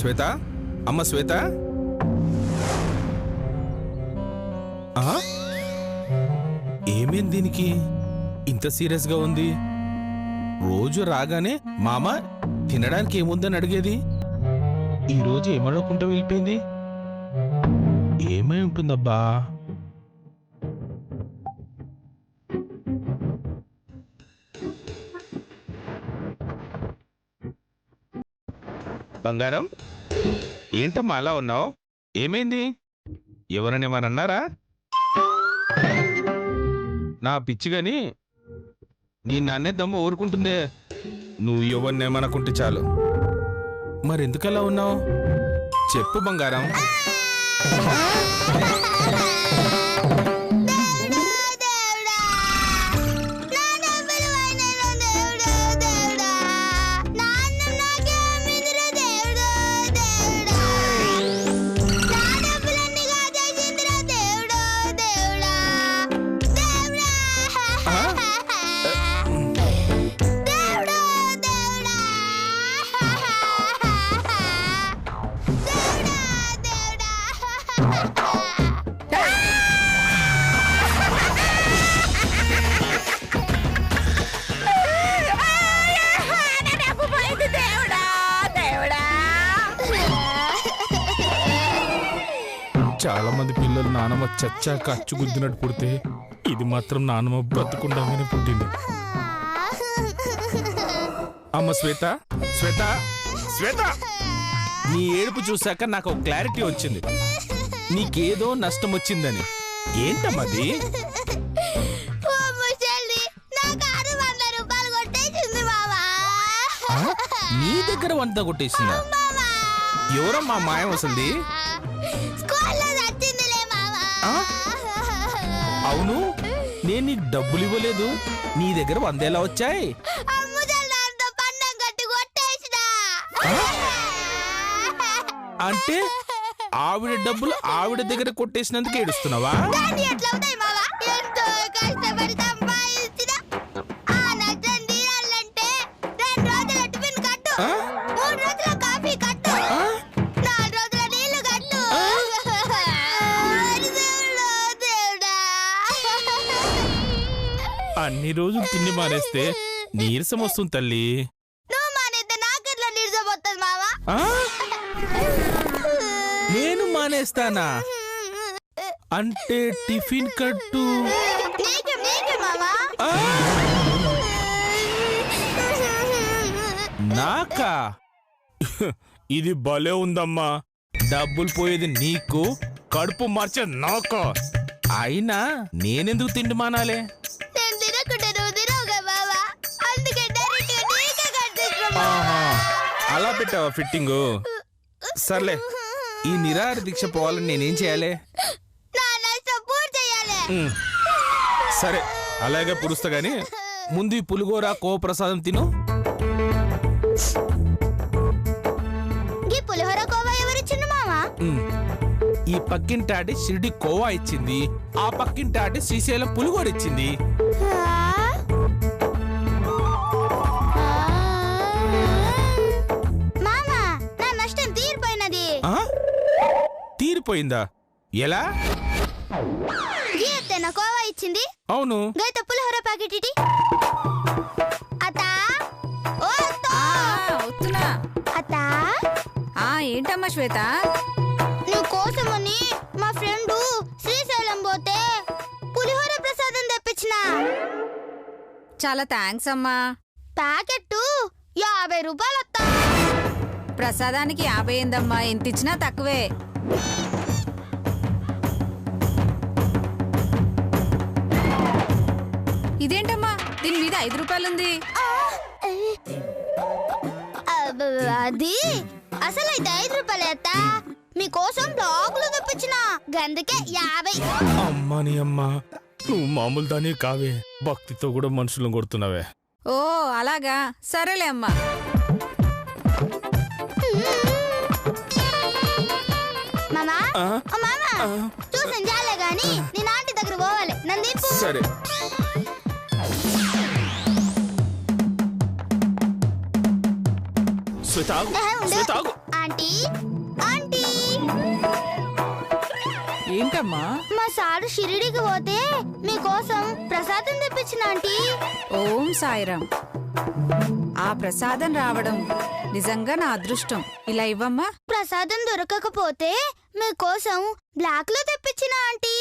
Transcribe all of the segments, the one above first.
శ్వేత, అమ్మ శ్వేత. ఏమేంది దీనికి ఇంత సీరియస్ గా ఉంది? రోజు రాగానే మామ తినడానికి ఏముందని అడిగేది, ఈరోజు ఏమడకుండా వెళ్ళిపోయింది. ఏమై ఉంటుందబ్బా? బంగారం, ఏంటమ్మా అలా ఉన్నావు? ఏమైంది? ఎవరనేమన్నారా? నా పిచ్చిగాని నీ నాన్నేద్దమ్మ ఊరుకుంటుందే. నువ్వు ఎవరినేమనుకుంటే చాలు. మరెందుకలా ఉన్నావు? చెప్పు బంగారం. చాలా మంది పిల్లలు నానమ్మ చచ్చాక అచ్చుగుద్దినట్టు పుడితే ఇది మాత్రం నానమ్మ బ్రతుకుండానే పుట్టింది. అమ్మ శ్వేత, శ్వేత, శ్వేత, నీ ఏడుపు చూశాక నాకు ఒక క్లారిటీ వచ్చింది. నీకేదో నష్టం వచ్చిందని. ఏంటమ్మది? నీ దగ్గర 100 కొట్టేసిందా? ఎవరమ్మా మాయం అసలు? అవును, నేను నీకు డబ్బులు ఇవ్వలేదు. నీ దగ్గర 100 ఎలా వచ్చాయి? అంటే ఆవిడ డబ్బులు ఆవిడ దగ్గర కొట్టేసినందుకు ఏడుస్తున్నావా? అన్ని రోజులు తిండి మానేస్తే నీరసం వస్తుంది తల్లి. నేను మానేస్తానా? అంటే టిఫిన్ కట్టు నాకా? ఇది భలే ఉందమ్మా. డబ్బులు పోయేది నీకు, కడుపు మార్చేది నాకు. అయినా నేనెందుకు తిండి మానాలే? అలా పెట్టావా ఫిట్టింగు? సర్లే, ఈ నిరాహార దీక్ష పోవాలని నేనేం చేయాలి? సరే, అలాగే పురుస్తా గాని ముందు ఈ పులిగోర కో ప్రసాదం తిను. ఈ పక్కింటాటి షిరిడి కోవా ఇచ్చింది, ఆ పక్కింటాటి శ్రీశైలం పులిగోర ఇచ్చింది. తీరిపోయిందా? ఎలా? కోవా ఇచ్చింది. అవును. పులిహోర ప్యాకెట్ ఇటీ. ఏంటమ్మా శ్వేత? నీ కోసమని మా ఫ్రెండ్ శ్రీశైలం పోతే పులిహోర ప్రసాదం తెప్పించిన. చాలా థ్యాంక్స్ అమ్మా. ప్యాకెట్ 50 రూపాయలు. ప్రసాదానికి 50 ఏందమ్మా? ఎంత ఇచ్చినా తక్కువే. ఇదేంటమ్మా, దీని మీద 5 రూపాయలుంది. అది అసలైతే 5 రూపాయలు ఎత్తా. మీకోసం బ్లాగులు తెప్పించిన, గందుకే 50. అమ్మా నీ అమ్మా, నువ్వు మామూలు దాని కావే, భక్తితో కూడా మనుషులను కొడుతున్నావే. ఓ అలాగా, సరేలే అమ్మా. చూసాను జాలే గాని నీ నాటి దగ్గర పోవాలి. నందీపు సరే. శ్వేత, శ్వేత, ఆంటీ ఆంటీ ఏంటమ్మా? మా సారు షిరిడికి పోతే మీకోసం ప్రసాదం తెప్పించిన ఆంటీ. ఓం సాయిరాం. ఆ ప్రసాదం రావడం నిజంగా నా అదృష్టం. ఇలా ఇవ్వమ్మా. ప్రసాదం దొరకకపోతే మీకోసం బ్లాక్ లో తెప్పించిన ఆంటీ.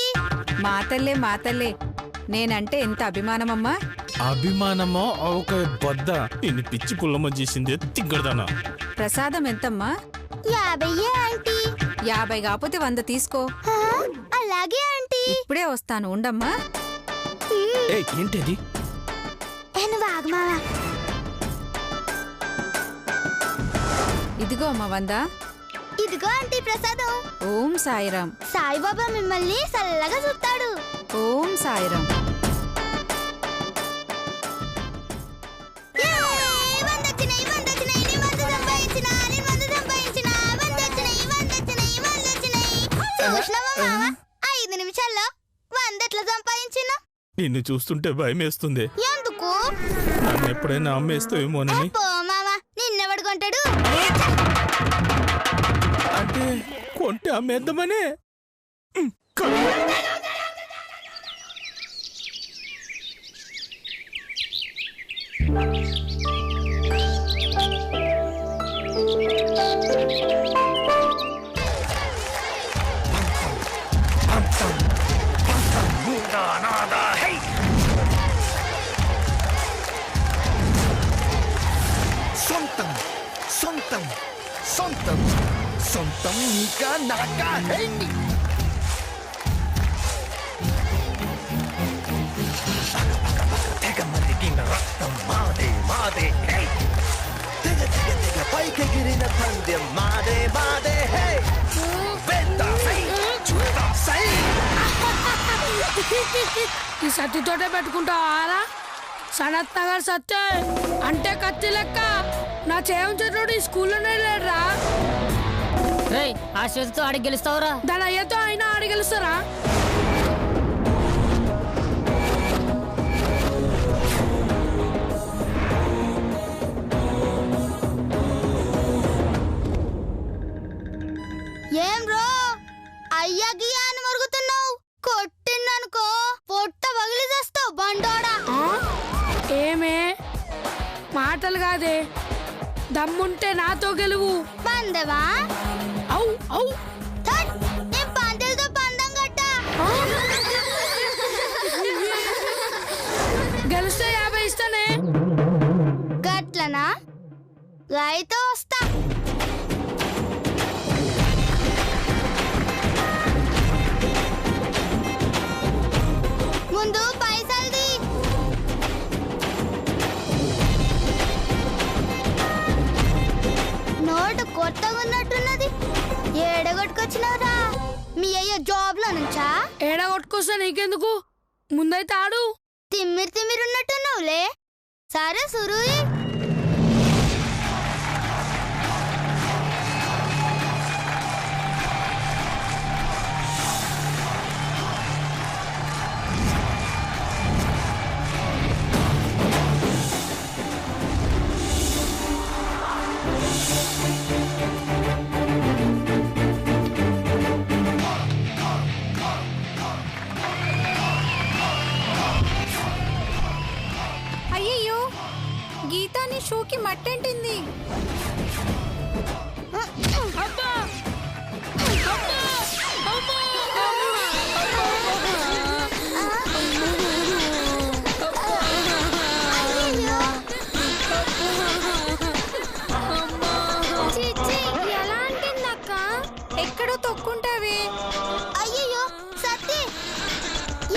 మా తల్లే నేనంటే ఎంత అభిమానమమ్మా. అభిమానమో ఒక బొద్ద ఇన్ని పిచ్చి పుల్లమ్మ చేసిందే తిగ్గడదానా. ప్రసాదం ఎంతమ్మా? 50 ఆంటీ. 50 కాకపోతే 100 తీసుకో. అలాగే ఆంటీ. ఇప్పుడే వస్తాను, ఉండమ్మా. ఏంటది? ఇదిగో అమ్మా 100. ఇదిగో ఆంటీ ప్రసాదం. ఓం సాయిరాం. సాయిబాబా మిమ్మల్ని చల్లగా చూస్తాడు. ఓం సాయిరాం. చూసినావా మామ? 5 నిమిషాల్లో 100 ఎట్లా సంపాదించిన? నిన్ను చూస్తుంటే భయం వేస్తుంది. ఎందుకు? నన్ను ఎప్పుడైనా అమ్మేస్తావేమోనని. పో మామ, నిన్నెవడు కొంటాడు? అంటే కొంటే అమ్మేద్దామనే. సొంతం నీకా నాకా హై నీ. తెగ మరిగిన రక్తం మాదే మాదే హై. తెగ తెగ తెగ పైకెగిరిన పందెం మాదే మాదే హై. వెంట సై చూస్తా సై. ఈ సత్తితోటే పెట్టుకుంటావారా? సనత్ నగర్ సత్తే అంటే కత్తి లెక్క. నా చేయించేటోడు ఈ స్కూల్లోనే లేడురా. ఆ చేతితో ఆడి గెలుస్తావురా? దాని అయ్యతో అయినా ఆడి గెలుస్తారా? ఏం రో అయ్యాకి అని మరుగుతున్నావు? కొట్టిందనుకో పొట్ట పగిలి చేస్తావు బండోడా. ఏమే మాటలు కాదే, దమ్ముంటే నాతో గెలువు. పందవా? ఔ ఔ నేను పందెలతో పందం కట్ట. గెలిస్తే 50 ఇస్తానే. గట్లనా? అయితే వస్తా. ముందు పైసల్ది. నోటు కొత్తగా ఉన్నట్టున్నది. ఏడగొట్టుకొచ్చినవరా? మీ అయ్యో జాబ్ లో నుంచా? ఏడ కొట్టుకొస్తా నీకెందుకు? ముందైతే ఆడు. తిమ్మిరి ఉన్నట్టున్నావులే. సరే సురుయి. అయ్యయ్యో, గీతాని షూకి మట్టంటింది. ఎక్కడో తొక్కుంటావే. అయ్యయ్యో సత్తి,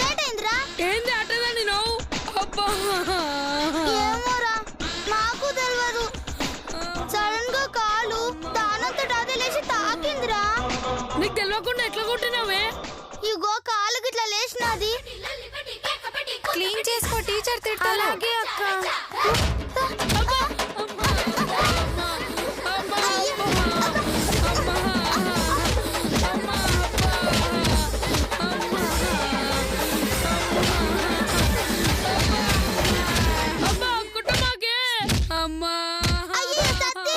ఏటైందిరా? ఏంది అట్టదని నువ్వు? అబ్బా ఏమోరా, నాకు తెలియదు. సడన్ గా కాలు దానంతట అదే లేచి తాకిందిరా. నీకు తెలియకుండా ఎట్లా కొట్టినావే? ఇగో కాలు గిట్లా లేచినది. క్లీన్ చేసుకో, టీచర్ తిట్టాలి. అలాగే అక్క. అమ్మా అయ్యో సత్తి.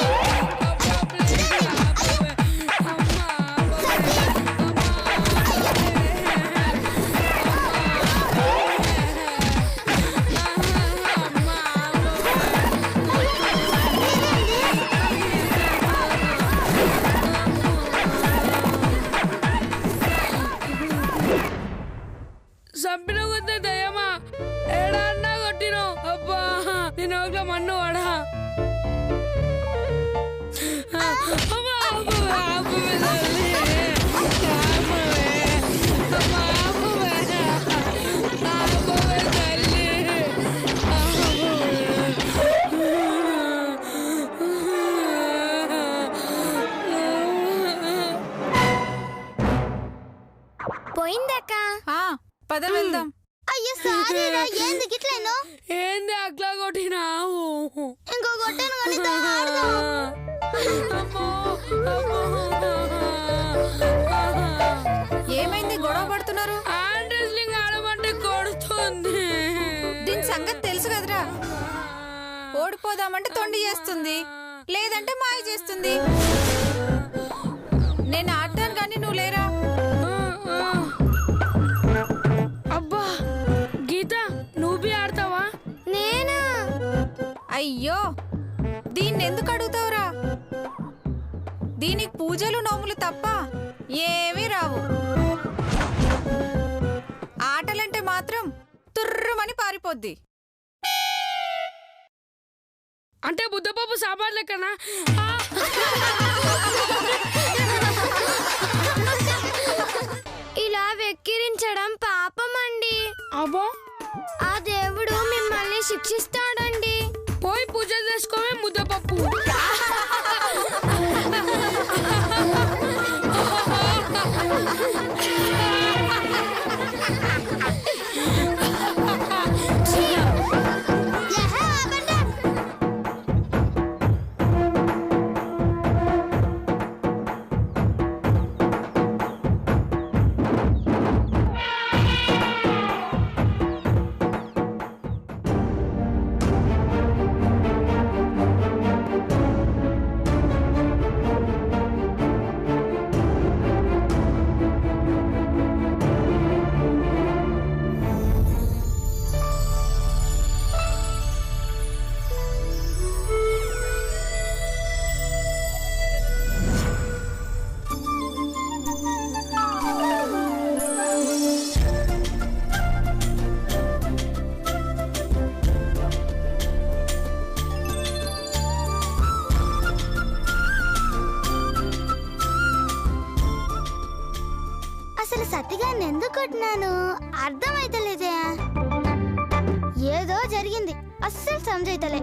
ఏంది గిట్లైనా ఏంది అట్లా కొట్టినావు? ఇంకో కొట్టాను కానీ ఆడదాం. ఏమైంది, గొడవ పడుతున్నారు? రెస్లింగ్ ఆడమంటే కొడుతుంది. దీని సంగతి తెలుసు కదరా. ఓడిపోదామంటే తొండి చేస్తుంది, లేదంటే మాయ చేస్తుంది. నేను ఆడతాను కానీ నువ్వు లేరా. అబ్బా గీత, నువ్వు ఆడతావా? నేనా? అయ్యో, దీన్ని ఎందుకు అడుగుతావురా? దీనికి పూజలు నోములు తప్ప ఏమీ రావు. ఆటలంటే మాత్రం తుర్రుమని పారిపోద్ది. అంటే బుద్ధపప్పు సాంబార్ లెక్కనా? ఇలా వెక్కిరించడం పాపమండి. అబ్బా, ఆ దేవుడు మిమ్మల్ని శిక్షిస్తాడండి. పోయి పూజ చేసుకోవే ముద్దపప్పు. అసలు సత్తిగాన్ని ఎందుకు కొట్టినాను అర్థమైతలేదే. ఏదో జరిగింది, అస్సలు సమజైతలే.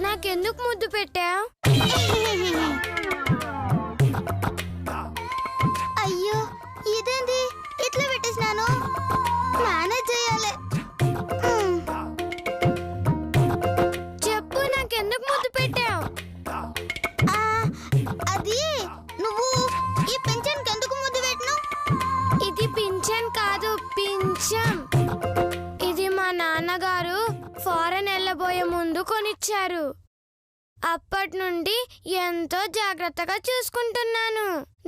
నాకెందుకు ముద్దు పెట్టావు? అయ్యో, ఇదేంది ఇట్లా పెట్టేసినాను? మేనేజ్ చేయాలి. చెప్పు, నాకెందుకు ముద్దు పెట్టావు? అది నువ్వు ఈ పింఛన్కి ఎందుకు ముద్దు పెట్టినావు? ఇది పింఛన్ కాదు, పింఛం. ఇది మా నాన్నగారు ఫారెన్ వెళ్ళబోయే ముందు కొనిచ్చారు. అప్పటి నుండి ఎంతో జాగ్రత్తగా చూసుకుంటున్నాను.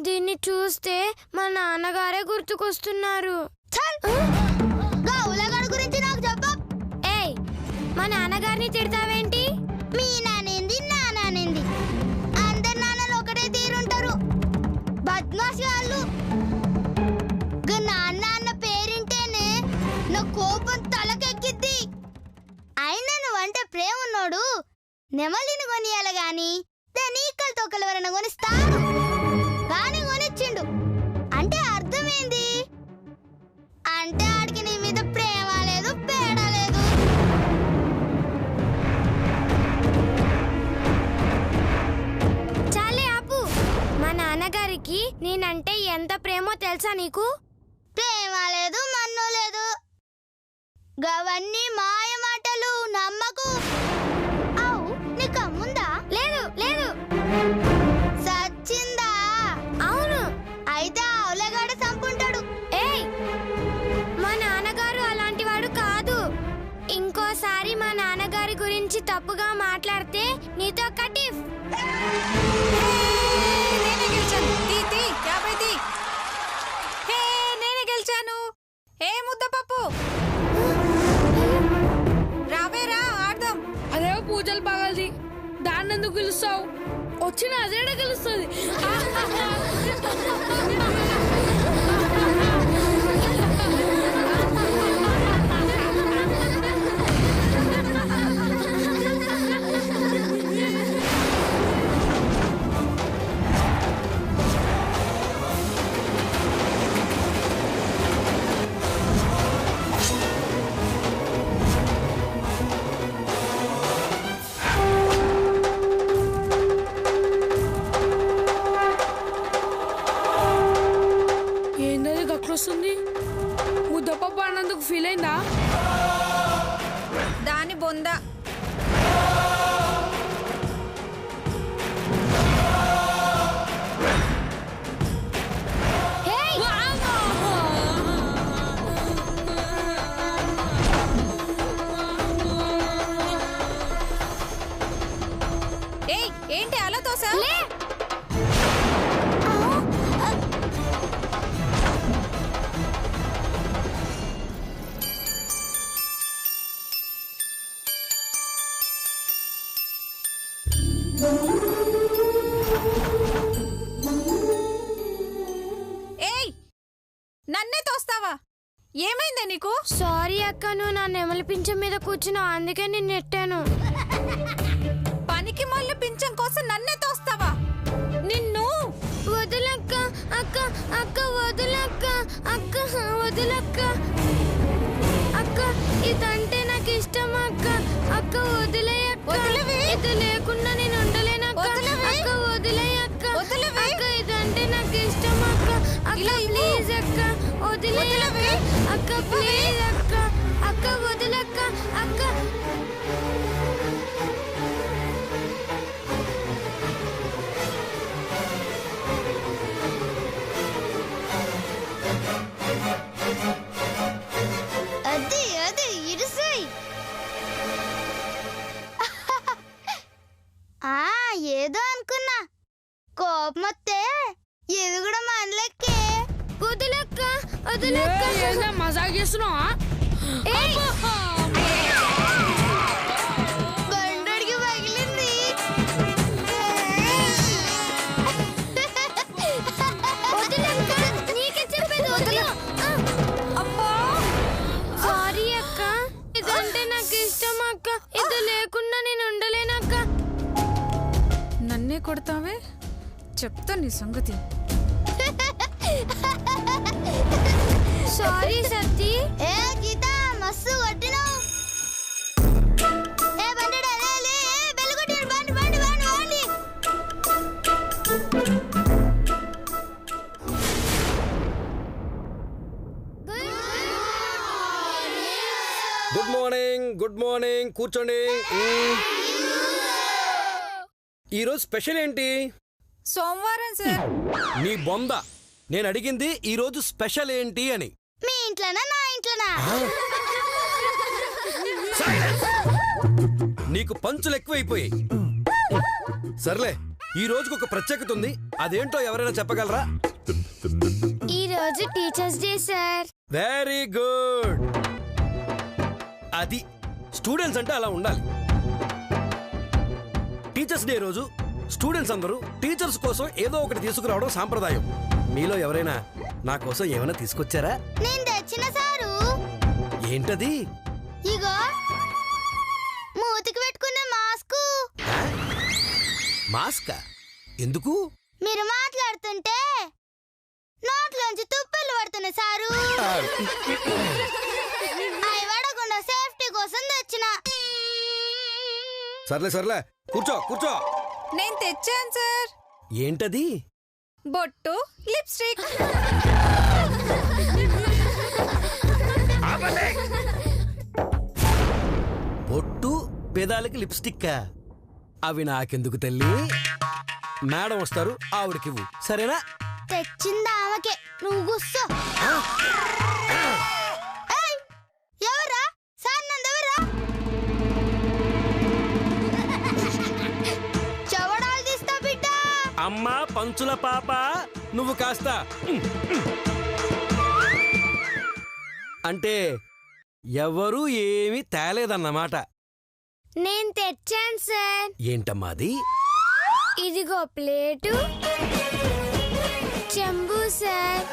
దీన్ని చూస్తే మా నాన్నగారే గుర్తుకొస్తున్నారు. ఏయ్, మా నాన్నగారిని తిడతావేంటి? మీ నానేంది నా నానేంది, అందరు నాన్నలు ఒకటే తీరుంటారు. బద్మాష్ వాళ్ళు. నాన్న అన్న పేరింటేనే నా కోపం తలకెక్కిద్ది. అయినా నువ్వంటే ప్రేమ ఉన్నోడు నెమలిని కొనియాల గాని దాని ఈకలు తోకలు ఎవరైనా కొనిస్తాను కానీ కొనిచ్చిండు అంటే అర్థమైంది. అంటే ఆడికి నీ మీద ప్రేమ లేదు, పేడ లేదు. చాలే ఆపు. మా నాన్నగారికి నేనంటే ఎంత ప్రేమో తెలుసా నీకు? ప్రేమ లేదు, మన్ను లేదు. గవన్నీ మాయ మాటలు, నమ్మకు. అవు, నీకు అమ్ముందా? లేదు లేదు. సచ్చిందా? అవును. అయితే అవులగాడు చంపుంటాడు. ఏయ్, మా నాన్నగారు అలాంటి వాడు కాదు. ఇంకోసారి మా నాన్నగారి గురించి తప్పుగా మాట్లాడితే నీతో కటిఫ్. నేనే గెలిచాను. తీ 50 తీ. హే, నేనే గెలిచాను. ఏ ముద్దపప్పు, రావేరా ఆడదాం. అదే పూజలు పగలది, దాన్ని ఎందుకు గెలుస్తావు? వచ్చిన అదేడా గెలుస్తుంది. కోపడినందుకు ఫీల్ అయిందా? దాని బొంద. ఏయ్, ఏంటి అలా తోసా? ఏయ్, నన్నే తోస్తావా? ఏమైందే నీకు? సారీ అక్క, నువ్వు నా నెమలి పింఛం మీద కూర్చున్నావు, అందుకే నేను నెట్టాను. పనికి మళ్ళీ పింఛం కోసం నన్నే తోస్తావా? నిన్ను వదులక్క, అక్క అక్క వదులక్క, అక్క వదులక్క, అక్క ఇదంటే నాకు ఇష్టం అక్క, అక్క వదిలేయక్క. ఇది లేకుండా నేను ఉండలేనక్క, అక్క వదిలేయక్క, అక్క ఇదంటే నాకు ఇష్టం అక్క, అక్క ప్లీజ్ అక్క వదిలేయక్క, అక్క ప్లీజ్ అక్క, అక్క వదిలక్క, అక్క. అది అది ఇరుసాయి. ఏదో అనుకున్నా, కోపమొత్తే ఇది కూడా మనలెక్కే. వదిలక్క వదిలక్క. మజాక్ చేస్తున్నావా? బండడికి పగిలింది. వదిలక్క, నీకే చెప్పేది వదిలు. సారీ అక్క, ఇదంటే నాకు ఇష్టం అక్క, ఇది లేకుండా నేను ఉండలేనక్క. నన్నే కొడతావే, చెప్తా నీ సంగతి. సారీ సత్తి. ఏ గీత, మస్తు కొట్టినావు. ఏ బండడా, లే బెల్ కొట్టాడు, బండి బండి బండి బండి. గుడ్ మార్నింగ్, కూర్చోండి. ఈరోజు స్పెషల్ ఏంటి? సోమవారం సార్. నీ బొంద, నేను అడిగింది ఈరోజు స్పెషల్ ఏంటి అని. మీ ఇంట్లోనా నా ఇంట్లోనా? నీకు పంచులు ఎక్కువైపోయాయి. సర్లే, ఈ రోజుకు ఒక ప్రత్యేకత ఉంది, అదేంటో ఎవరైనా చెప్పగలరా? ఈ రోజు teachers day sir. Very good. అది స్టూడెంట్స్ అంటే అలా ఉండాలి. టీచర్స్ డే రోజు స్టూడెంట్స్ అందరూ టీచర్స్ కోసం ఏదో ఒకటి తీసుకురావడం సాంప్రదాయం. మీలో ఎవరైనా నా కోసం ఏమైనా తీసుకొచ్చారా? నేను తెచ్చిన సారు. ఏంటది? ఇగో, మూతికి పెట్టుకునే మాస్కు. మాస్కా? ఎందుకు? మీరు మాట్లాడుతుంటే నోట్లోంచి తుప్పలు పడుతున్నాయి సారు. అవి పడకుండా సేఫ్టీ కోసం తెచ్చిన. సర్లే సర్లే, కూర్చో కూర్చో. నేను తెచ్చాను సార్. ఏంటది? బొట్టు, లిప్స్టిక్. బొట్టు, పెదాలకి లిప్స్టిక్. అవి నాకెందుకు తల్లి? మేడం వస్తారు, ఆవిడకివ్వు, సరేనా? తెచ్చింది ఆమెకే, నువ్వు గుస్సో. ఎవరా సార్? నందెవరా? చవడాలు తీస్తా బిడ్డ. అమ్మా పంచుల పాప, నువ్వు కాస్త అంటే ఎవరు ఏమీ తేలేదన్నమాట. నేను తెచ్చాను సార్. ఏంటమ్మా అది? ఇదిగో ప్లేటు, చెంబు సార్.